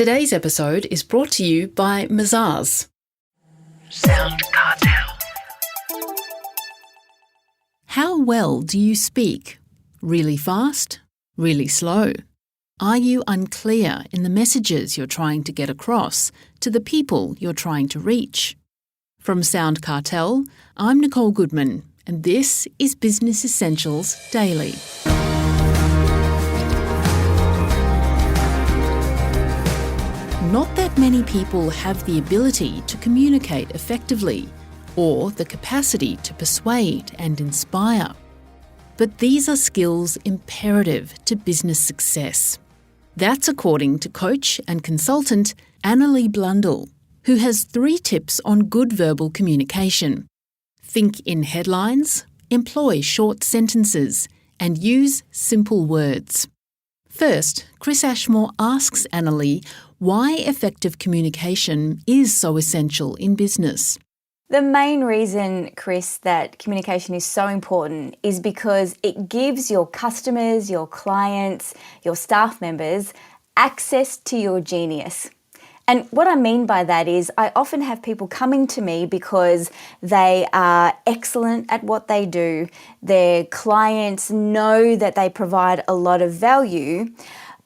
Today's episode is brought to you by Mazars. SoundCartel. How well do you speak? Really fast? Really slow? Are you unclear in the messages you're trying to get across to the people you're trying to reach? From SoundCartel, I'm Nicole Goodman, and this is Business Essentials Daily. Not that many people have the ability to communicate effectively or the capacity to persuade and inspire. But these are skills imperative to business success. That's according to coach and consultant Anneli Blundell, who has 3 tips on good verbal communication. Think in headlines, employ short sentences, and use simple words. First, Chris Ashmore asks Anneli why effective communication is so essential in business. The main reason, Chris, that communication is so important is because it gives your customers, your clients, your staff members access to your genius. And what I mean by that is I often have people coming to me because they are excellent at what they do. Their clients know that they provide a lot of value,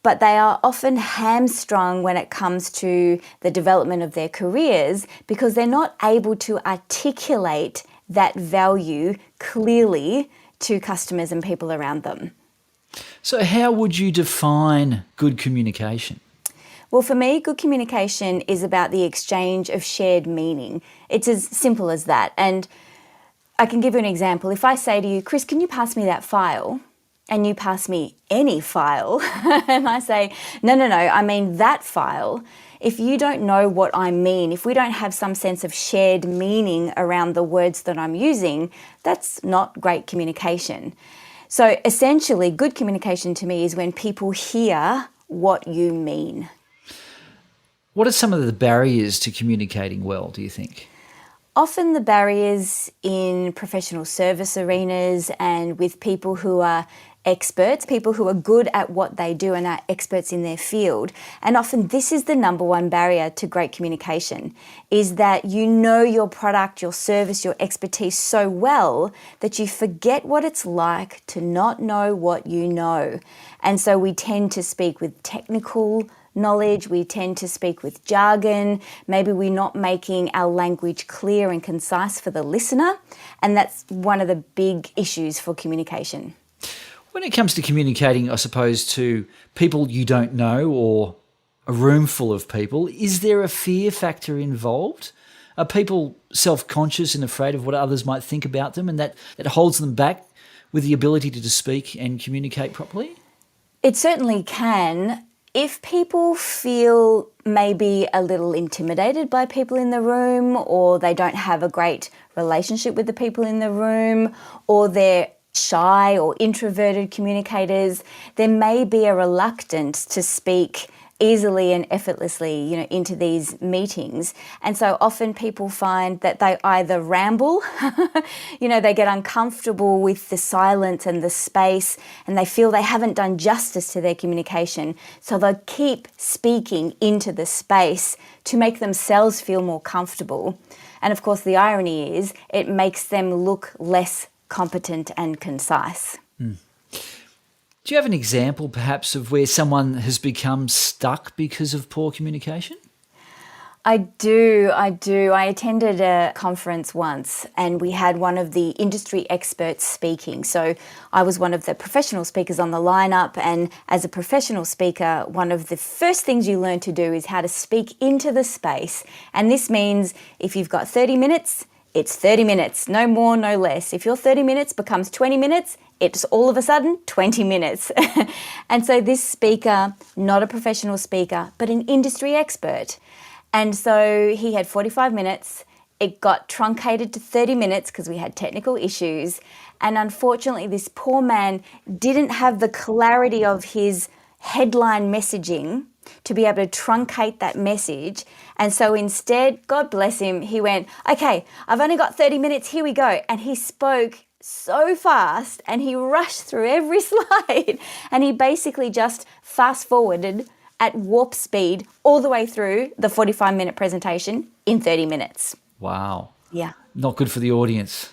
but they are often hamstrung when it comes to the development of their careers because they're not able to articulate that value clearly to customers and people around them. So how would you define good communication? Well, for me, good communication is about the exchange of shared meaning. It's as simple as that. And I can give you an example. If I say to you, Chris, can you pass me that file? And you pass me any file, and I say, no, I mean that file. If you don't know what I mean, if we don't have some sense of shared meaning around the words that I'm using, that's not great communication. So essentially, good communication to me is when people hear what you mean. What are some of the barriers to communicating well, do you think? Often the barriers in professional service arenas and with people who are experts, people who are good at what they do and are experts in their field. And often this is the number one barrier to great communication, is that you know your product, your service, your expertise so well that you forget what it's like to not know what you know. And so we tend to speak with technical knowledge, we tend to speak with jargon, maybe we're not making our language clear and concise for the listener, and that's one of the big issues for communication. When it comes to communicating, I suppose, to people you don't know or a room full of people, is there a fear factor involved? Are people self-conscious and afraid of what others might think about them and that holds them back with the ability to speak and communicate properly? It certainly can. If people feel maybe a little intimidated by people in the room, or they don't have a great relationship with the people in the room, or they're shy or introverted communicators, there may be a reluctance to speak easily and effortlessly, into these meetings. And so often people find that they either ramble, they get uncomfortable with the silence and the space, and they feel they haven't done justice to their communication. So they'll keep speaking into the space to make themselves feel more comfortable. And of course, the irony is it makes them look less competent and concise. Do you have an example, perhaps, of where someone has become stuck because of poor communication? I do. I attended a conference once and we had one of the industry experts speaking. So I was one of the professional speakers on the lineup, and as a professional speaker, one of the first things you learn to do is how to speak into the space. And this means if you've got 30 minutes, it's 30 minutes, no more, no less. If your 30 minutes becomes 20 minutes, it's all of a sudden 20 minutes. And so this speaker, not a professional speaker, but an industry expert. And so he had 45 minutes. It got truncated to 30 minutes because we had technical issues. And unfortunately, this poor man didn't have the clarity of his headline messaging to be able to truncate that message. And so instead, God bless him, he went, okay, I've only got 30 minutes, here we go. And he spoke so fast and he rushed through every slide and he basically just fast forwarded at warp speed all the way through the 45-minute presentation in 30 minutes. Wow. Yeah. Not good for the audience.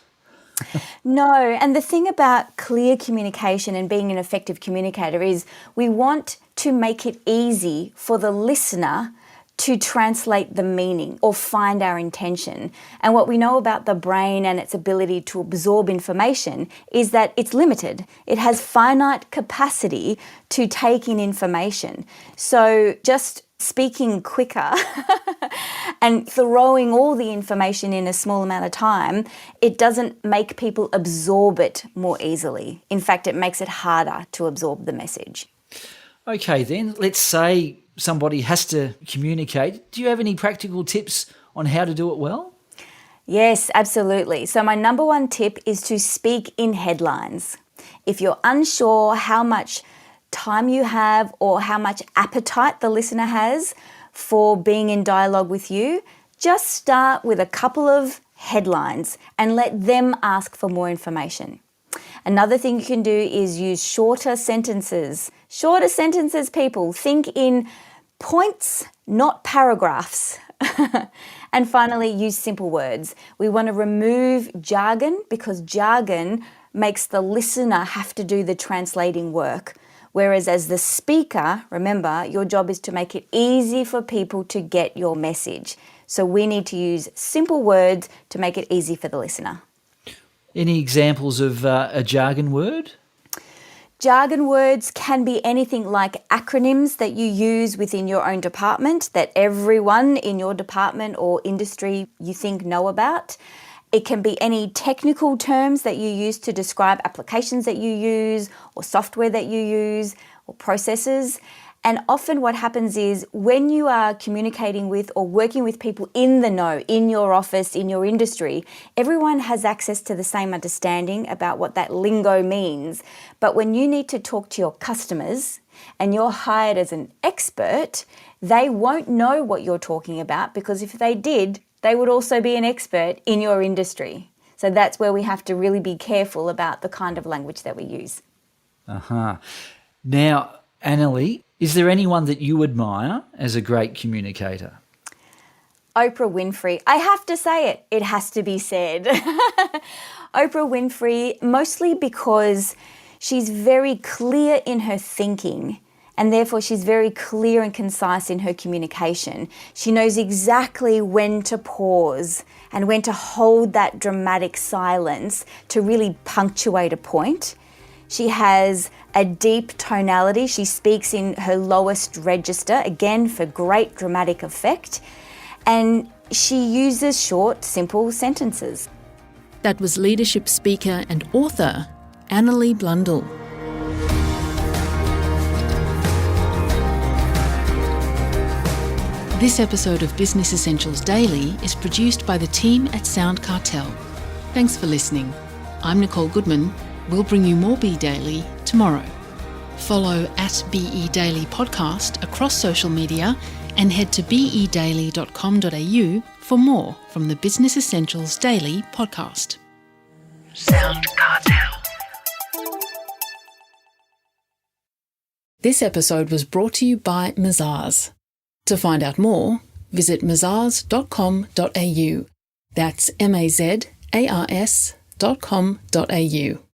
No, and the thing about clear communication and being an effective communicator is we want to make it easy for the listener to translate the meaning or find our intention. And what we know about the brain and its ability to absorb information is that it's limited. It has finite capacity to take in information. So just speaking quicker and throwing all the information in a small amount of time, it doesn't make people absorb it more easily. In fact, it makes it harder to absorb the message. Okay, then, let's say somebody has to communicate. Do you have any practical tips on how to do it well? Yes, absolutely. So my number one tip is to speak in headlines. If you're unsure how much time you have or how much appetite the listener has for being in dialogue with you, just start with a couple of headlines and let them ask for more information. Another thing you can do is use shorter sentences. Shorter sentences, people. Think in points, not paragraphs. And finally, use simple words. We want to remove jargon because jargon makes the listener have to do the translating work. Whereas as the speaker, remember, your job is to make it easy for people to get your message. So we need to use simple words to make it easy for the listener. Any examples of a jargon word? Jargon words can be anything like acronyms that you use within your own department that everyone in your department or industry you think know about. It can be any technical terms that you use to describe applications that you use or software that you use or processes. And often what happens is when you are communicating with or working with people in the know, in your office, in your industry, everyone has access to the same understanding about what that lingo means. But when you need to talk to your customers and you're hired as an expert, they won't know what you're talking about because if they did, they would also be an expert in your industry. So that's where we have to really be careful about the kind of language that we use. Now, Anneli, is there anyone that you admire as a great communicator? Oprah Winfrey. I have to say it. It has to be said. Oprah Winfrey, mostly because she's very clear in her thinking and therefore she's very clear and concise in her communication. She knows exactly when to pause and when to hold that dramatic silence to really punctuate a point. She has a deep tonality. She speaks in her lowest register, again, for great dramatic effect. And she uses short, simple sentences. That was leadership speaker and author Anneli Blundell. This episode of Business Essentials Daily is produced by the team at SoundCartel. Thanks for listening. I'm Nicole Goodman. We'll bring you more Be Daily tomorrow. Follow at BE Daily Podcast across social media and head to bedaily.com.au for more from the Business Essentials Daily podcast. SoundCartel. This episode was brought to you by Mazars. To find out more, visit mazars.com.au. That's mazars.com.au.